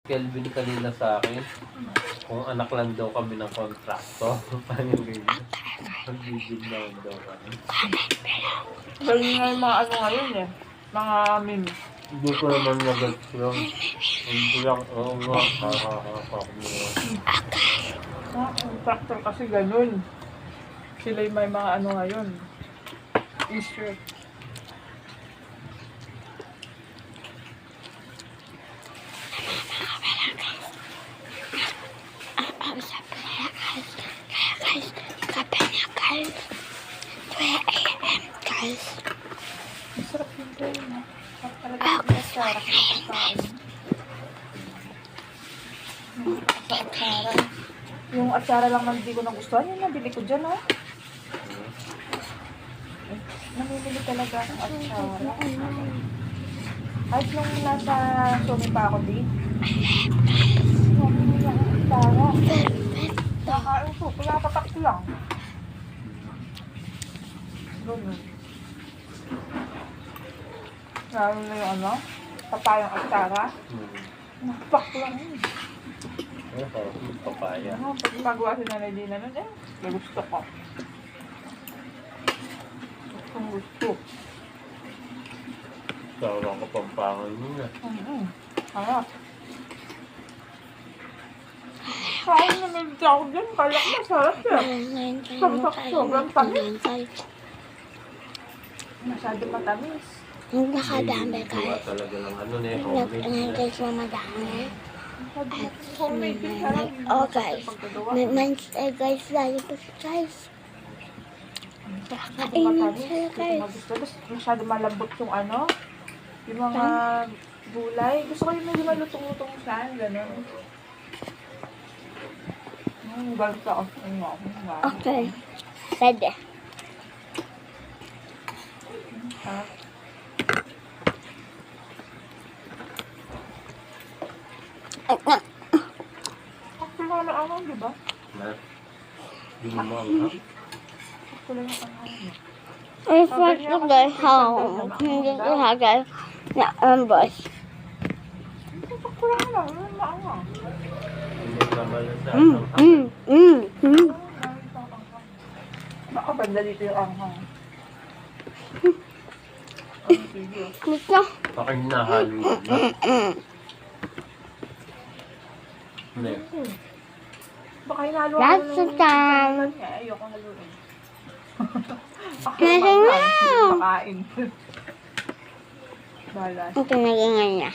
Kelvin kanina sa akin, kung anak lang daw kami ng kontrakto. Paano ganyan? Ang bibig na daw kami. Galing nga yung mga ano ngayon eh. Mga meme. Hindi ko naman nagad yung hindi lang, oo nga, kakakakakamura. Mga contractor kasi ganun. Sila yung may mga ano ngayon. Easter. Masarap yung kayo na. Talaga yung atsara ko sa kain. Sa atsara. Yung atsara lang man hindi ko nagustuhan. Yung nabili ko dyan, oh. Namimili talaga ng atsara. Kahit nung nasa Sony pa ako, di. Namimili ng atsara. Nakain ko. Pinapatak ko lang. Ganun. Lalo na yung ano, papayang atsara. Napak lang yun. Ay, parang papaya. Ano, pag magawa si Nanay Dina nun, may gusto ko. Gustong gusto. Sarang kapampangan mo na. Harap. Kain na may bita ako dyan, kaya ko masarap yan. Sobrang tamis. Masyado matamis. Ang nakadami Gawa guys. talaga ng ano na eh, homemade na. Guys, madami. Homemade din sarap. Oh guys, may monster guys, lalo pa guys. Kainin sila guys. Tapos masyado malambot yung ano, yung mga gulay. Gusto ko yung medyo malutong-lutong saan, gano'n. Ganito ako. Okay, pwede. Ako lang ang angang, di ba? Na? Hindi mo maanghang. Ako lang ang angang. Ay, first ko guys, how hindi ko ha guys, na boss. Ako lang lang, yun ang maangang. Hindi naman sa anghang. Baka banda dito yung anghang. Sige. Gusto? Aking nahalo na. Hindi. Baka hinalo That's the time. Ayoko haluin. Nasa Makain. Balas. Ito naging nga.